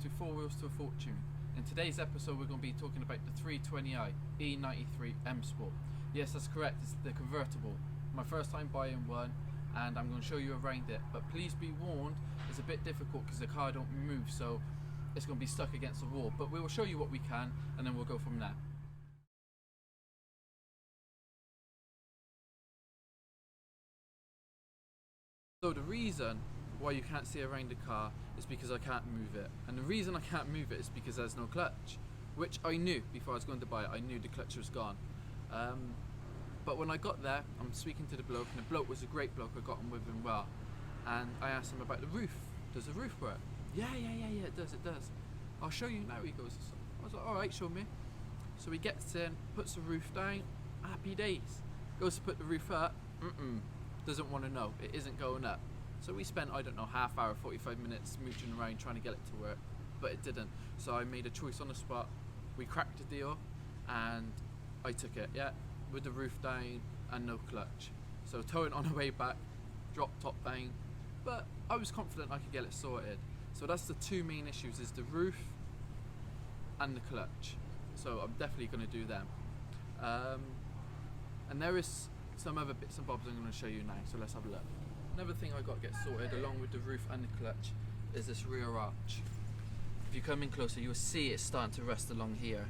to Four Wheels to a Fortune. In today's episode we're going to be talking about the 320i E93 M Sport. Yes, that's correct, it's the convertible. My first time buying one and I'm going to show you around it, but please be warned, it's a bit difficult because the car don't move, so it's going to be stuck against the wall, but we will show you what we can and then we'll go from there. So the reason why you can't see around the car is because I can't move it, and the reason I can't move it is because there's no clutch, which I knew before I was going to buy it. I knew the clutch was gone, but when I got there, I'm speaking to the bloke, and the bloke was a great bloke. I got on with him well, and I asked him about the roof. Does the roof work? Yeah, it does. I'll show you now, he goes. I was like, alright, show me. So he gets in, puts the roof down, happy days. Goes to put the roof up, doesn't want to know, it isn't going up. So we spent, I don't know, half hour, 45 minutes mooching around trying to get it to work, but it didn't. So I made a choice on the spot. We cracked the deal and I took it, with the roof down and no clutch. So towing on the way back, dropped top down, but I was confident I could get it sorted. So that's the two main issues, is the roof and the clutch. So I'm definitely going to do them. And there is some other bits and bobs I'm going to show you now, so let's have a look. Another thing I got to get sorted along with the roof and the clutch is this rear arch. If you come in closer, you'll see it's starting to rust along here,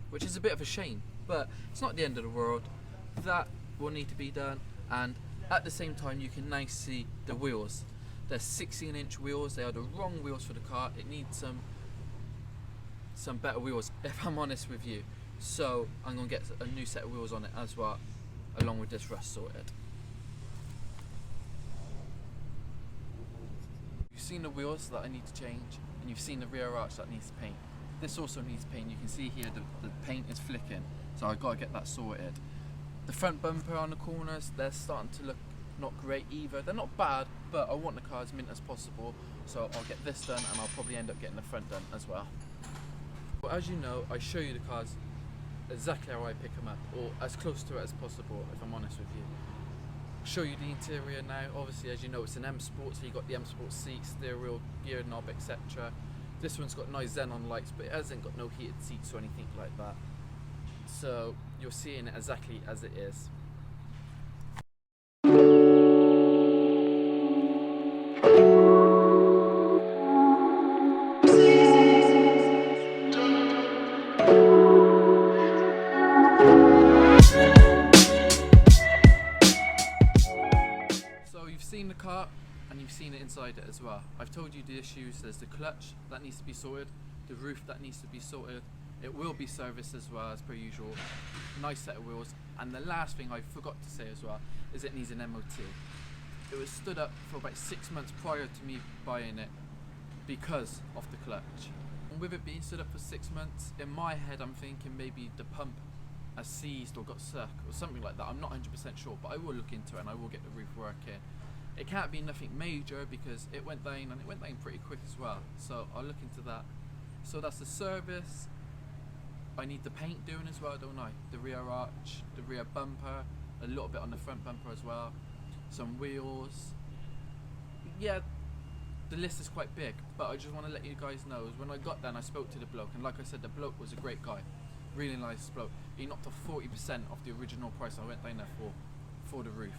which is a bit of a shame, but it's not the end of the world. That will need to be done, and at the same time you can now see the wheels. They're 16-inch wheels. They are the wrong wheels for the car. It needs some better wheels, if I'm honest with you. So I'm going to get a new set of wheels on it as well, along with this rust sorted. You've seen the wheels that I need to change, and you've seen the rear arch that needs paint. This also needs paint. You can see here the paint is flicking, so I've got to get that sorted. The front bumper on the corners, they're starting to look not great either. They're not bad, but I want the car as mint as possible, so I'll get this done and I'll probably end up getting the front done as well. But as you know, I show you the cars exactly how I pick them up, or as close to it as possible, if I'm honest with you. Show you the interior now. Obviously, as you know, it's an M Sport, so you got the M Sport seats, steering wheel, gear knob, etc. This one's got nice xenon lights, but it hasn't got no heated seats or anything like that. So you're seeing it exactly as it is. Seen the car and you've seen it inside it as well. I've told you the issues. There's the clutch that needs to be sorted, the roof that needs to be sorted. It will be serviced as well, as per usual. Nice set of wheels. And the last thing I forgot to say as well is it needs an MOT. It was stood up for about 6 months prior to me buying it because of the clutch. And with it being stood up for 6 months, in my head I'm thinking maybe the pump has seized or got stuck or something like that. I'm not 100% sure, but I will look into it and I will get the roof working. It can't be nothing major because it went down, and it went down pretty quick as well, so I'll look into that. So that's the service. I need the paint doing as well, don't I? The rear arch, the rear bumper, a little bit on the front bumper as well, some wheels. Yeah, the list is quite big, but I just want to let you guys know, is when I got there and I spoke to the bloke, and like I said, the bloke was a great guy, really nice bloke. He knocked off 40% of the original price I went down there for the roof.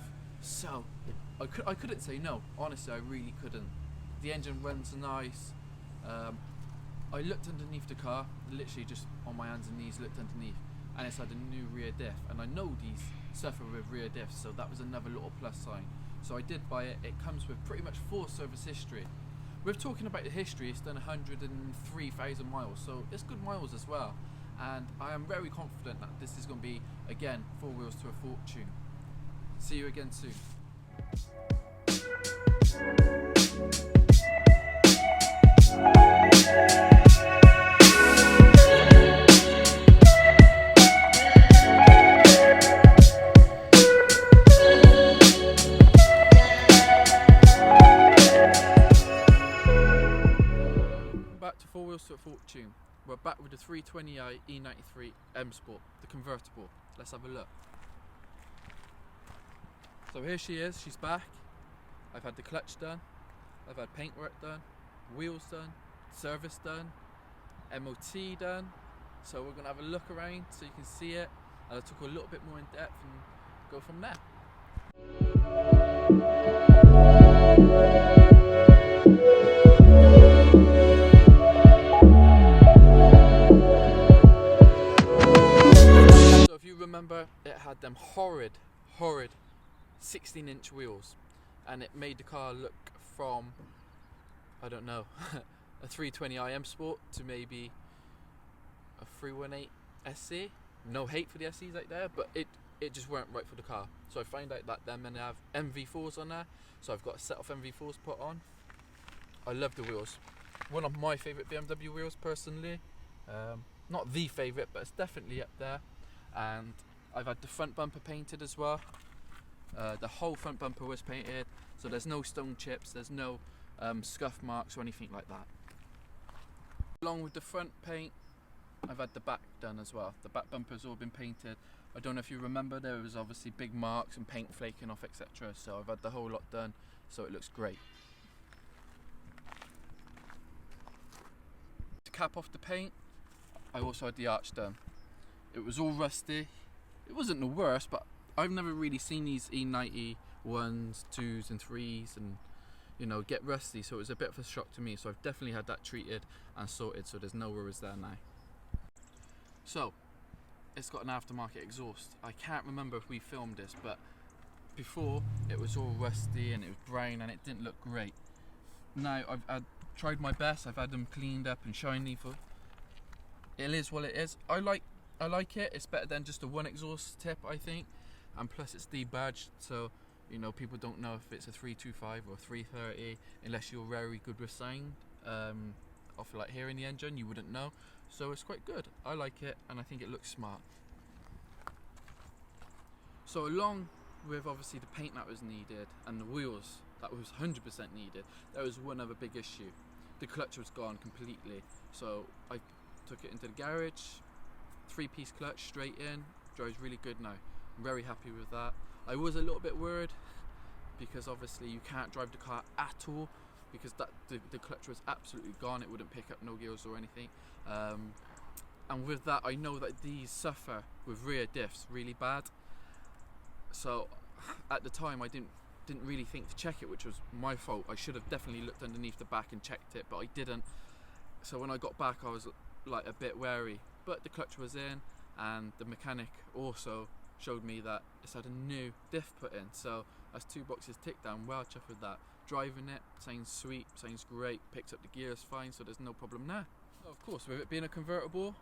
So I couldn't say no, honestly I really couldn't. The engine runs nice. I looked underneath the car, literally just on my hands and knees looked underneath, and it's had a new rear diff, and I know these suffer with rear diffs, so that was another little plus sign. So I did buy it. It comes with pretty much full service history. We're talking about the history, it's done 103,000 miles, so it's good miles as well, and I am very confident that this is going to be, again, Four Wheels to a Fortune. See you again soon. Back to Four Wheels to a Fortune. We're back with the 320i E93 M Sport, the convertible. Let's have a look. So here she is, she's back. I've had the clutch done, I've had paintwork done, wheels done, service done, MOT done. So we're gonna have a look around so you can see it, and I'll talk a little bit more in depth and go from there. So if you remember, it had them horrid 16-inch wheels, and it made the car look from, I don't know, a 320 IM Sport to maybe a 318 SC. No hate for the SCs out there, but it just weren't right for the car. So I found out that them and they have MV4s on there, so I've got a set of MV4s put on. I love the wheels. One of my favourite BMW wheels personally. Not the favourite, but it's definitely up there. And I've had the front bumper painted as well. The whole front bumper was painted, so there's no stone chips, there's no scuff marks or anything like that. Along with the front paint, I've had the back done as well. The back bumper's all been painted. I don't know if you remember, there was obviously big marks and paint flaking off, etc. So I've had the whole lot done, so it looks great. To cap off the paint, I also had the arch done. It was all rusty. It wasn't the worst, but I've never really seen these E90 1s, 2s and 3s and get rusty, so it was a bit of a shock to me. So I've definitely had that treated and sorted, so there's no worries there now. So it's got an aftermarket exhaust. I can't remember if we filmed this, but before it was all rusty and it was brown and it didn't look great. Now I've tried my best. I've had them cleaned up and shiny. For it is what it is. I like it. It's better than just a one exhaust tip, I think, and plus it's debadged, so people don't know if it's a 325 or 330 unless you're very good with sound. Off like hearing the engine, you wouldn't know. So it's quite good. I like it, and I think it looks smart. So along with obviously the paint that was needed and the wheels that was 100% needed, there was one other big issue. The clutch was gone completely. So I took it into the garage, 3-piece clutch straight in, drives really good now. I'm very happy with that. I was a little bit worried because obviously you can't drive the car at all because the clutch was absolutely gone. It wouldn't pick up no gears or anything. And with that, I know that these suffer with rear diffs really bad. So at the time I didn't really think to check it, which was my fault. I should have definitely looked underneath the back and checked it, but I didn't. So when I got back, I was like a bit wary, but the clutch was in, and the mechanic also showed me that it's had a new diff put in, so that's 2 boxes ticked down. Well chuffed with that. Driving it sounds sweet, sounds great, picks up the gears fine, so there's no problem there. So of course, with it being a convertible,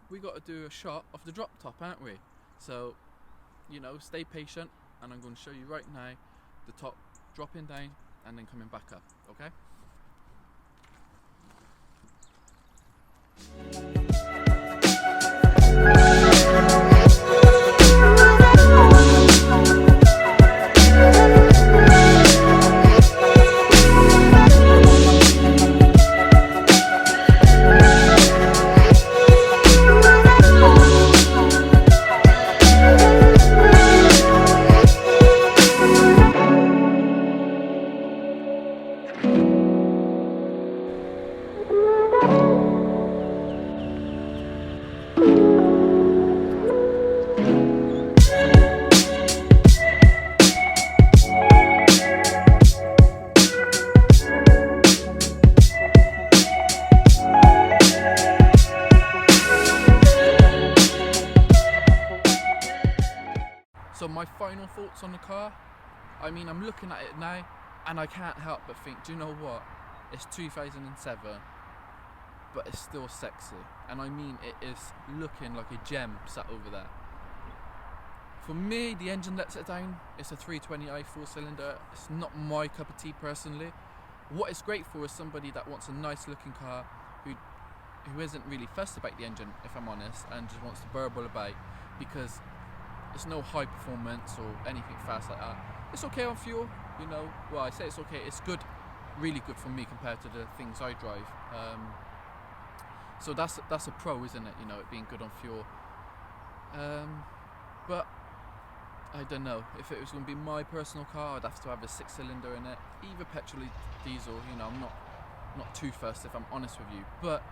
we got to do a shot of the drop top, aren't we? So stay patient, and I'm going to show you right now the top dropping down and then coming back up, okay? So my final thoughts on the car, I mean, I'm looking at it now and I can't help but think, do you know what? It's 2007, but it's still sexy. And I mean, it is looking like a gem sat over there. For me, the engine lets it down. It's a 320i 4-cylinder. It's not my cup of tea personally. What it's great for is somebody that wants a nice looking car who isn't really fussed about the engine, if I'm honest, and just wants to burble about, because it's no high performance or anything fast like that. It's okay on fuel, well, I say it's okay, it's good, really good for me compared to the things I drive. So that's a pro, isn't it, it being good on fuel. But I don't know, if it was going to be my personal car, I'd have to have a 6-cylinder in it, either petrol or diesel. I'm not not too fussed if I'm honest with you, but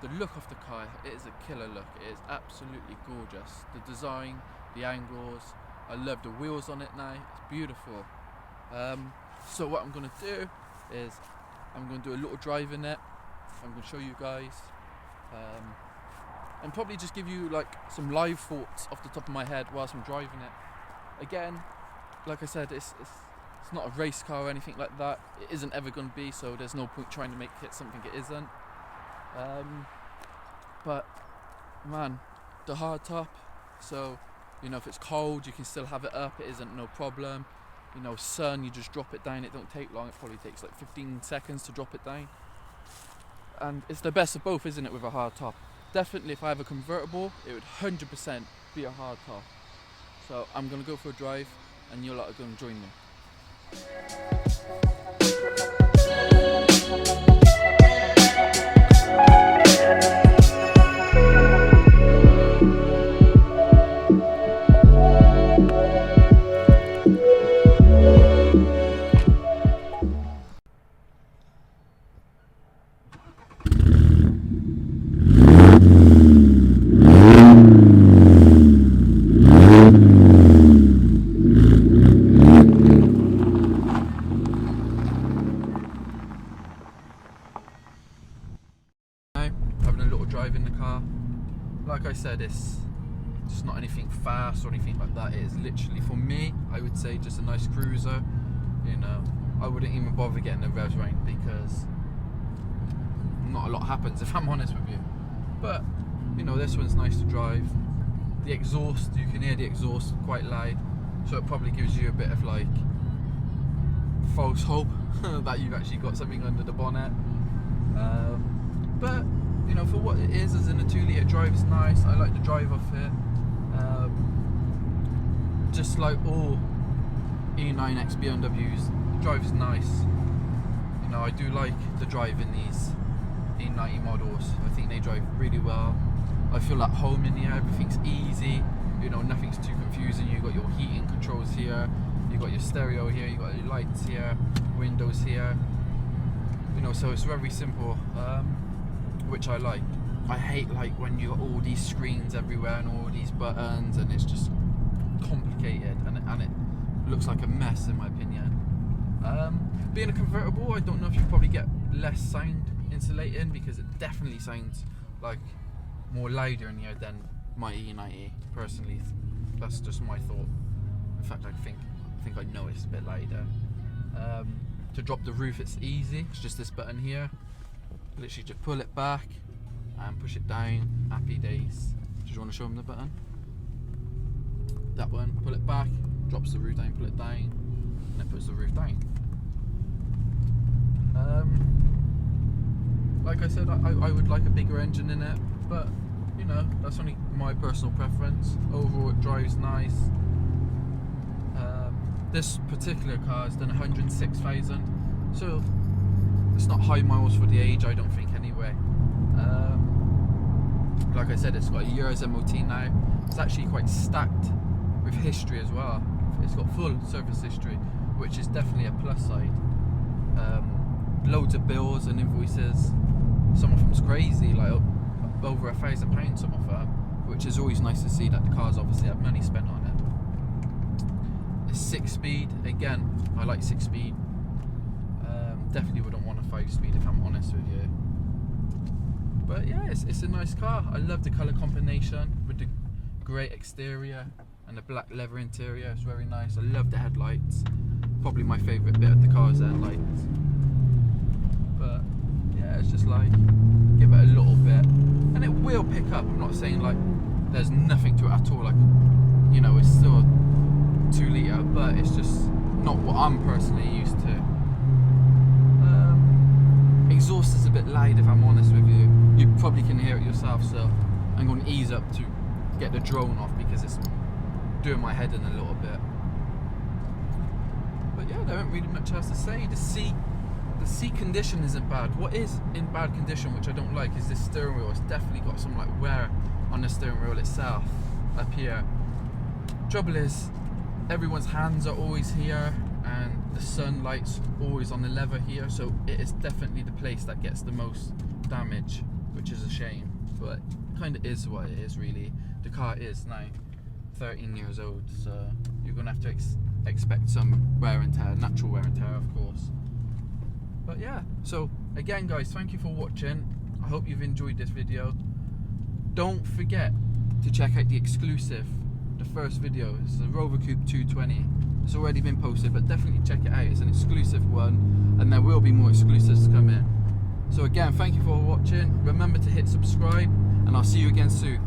the look of the car, it is a killer look. It is absolutely gorgeous. The design, the angles, I love the wheels on it now. It's beautiful. So what I'm going to do is I'm going to do a little drive in it. I'm going to show you guys and probably just give you like some live thoughts off the top of my head whilst I'm driving it. Again, like I said, it's not a race car or anything like that. It isn't ever going to be, so there's no point trying to make it something it isn't. But man, the hard top, so you know, if it's cold you can still have it up, it isn't no problem. You know, sun, you just drop it down, it don't take long, it probably takes like 15 seconds to drop it down. And it's the best of both, isn't it, with a hard top. Definitely if I have a convertible, it would 100% be a hard top. So I'm going to go for a drive and you lot are going to join me. Drive in the car. Like I said, it's just not anything fast or anything like that. It is literally, for me, I would say just a nice cruiser. You know, I wouldn't even bother getting the revs right because not a lot happens, if I'm honest with you. But you know, this one's nice to drive. The exhaust, you can hear the exhaust quite loud, so it probably gives you a bit of like false hope that you've actually got something under the bonnet. But you know, for what it is, as in a 2 litre drive, is nice. I like the drive of it. Just like all E9X BMWs, the drive is nice. You know, I do like the drive in these E90 models. I think they drive really well. I feel at home in here. Everything's easy. You know, nothing's too confusing. You've got your heating controls here. You've got your stereo here. You've got your lights here. Windows here. You know, so it's very simple. Which I like. I hate like when you got all these screens everywhere and all these buttons and it's just complicated and it looks like a mess in my opinion. Being a convertible, I don't know if you probably get less sound insulating because it definitely sounds like more louder in here than my E90 personally. That's just my thought. In fact, I think I know it's a bit louder. To drop the roof, it's easy. It's just this button here. Literally just pull it back and push it down. Happy days. Do you want to show them the button? That one. Pull it back, drops the roof down, pull it down, and it puts the roof down. Like I said, I would like a bigger engine in it, but you know, that's only my personal preference. Overall, it drives nice. This particular car has done 106,000, so it's not high miles for the age, I don't think, anyway. Like I said, it's got a year's MOT now. It's actually quite stacked with history as well. It's got full service history, which is definitely a plus side. Loads of bills and invoices. Some of them's crazy, like over £1,000, some of them, which is always nice to see that the cars obviously have money spent on it. It's 6-speed, again, I like 6-speed. Definitely wouldn't want a 5-speed if I'm honest with you. But yeah, it's a nice car. I love the colour combination with the grey exterior and the black leather interior. It's very nice. I love the headlights. Probably my favourite bit of the car is the headlights. But yeah, it's just like, give it a little bit. And it will pick up. I'm not saying like there's nothing to it at all. Like, you know, it's still 2 litre, but it's just not what I'm personally used to. Exhaust is a bit loud if I'm honest with you. You probably can hear it yourself, so I'm going to ease up to get the drone off because it's doing my head in a little bit. But yeah, there ain't really much else to say. The seat condition isn't bad. What is in bad condition, which I don't like, is this steering wheel. It's definitely got some like wear on the steering wheel itself up here. Trouble is, everyone's hands are always here, and the sunlight's always on the leather here, so it is definitely the place that gets the most damage, which is a shame, but kind of is what it is really. The car is now 13 years old, so you're gonna have to expect some wear and tear, natural wear and tear, of course. But yeah, so again guys, thank you for watching. I hope you've enjoyed this video. Don't forget to check out the exclusive, the first video. It's the Rover Coupe 220. It's already been posted, but definitely check it out. It's an exclusive one, and there will be more exclusives coming. So again, thank you for watching. Remember to hit subscribe, and I'll see you again soon.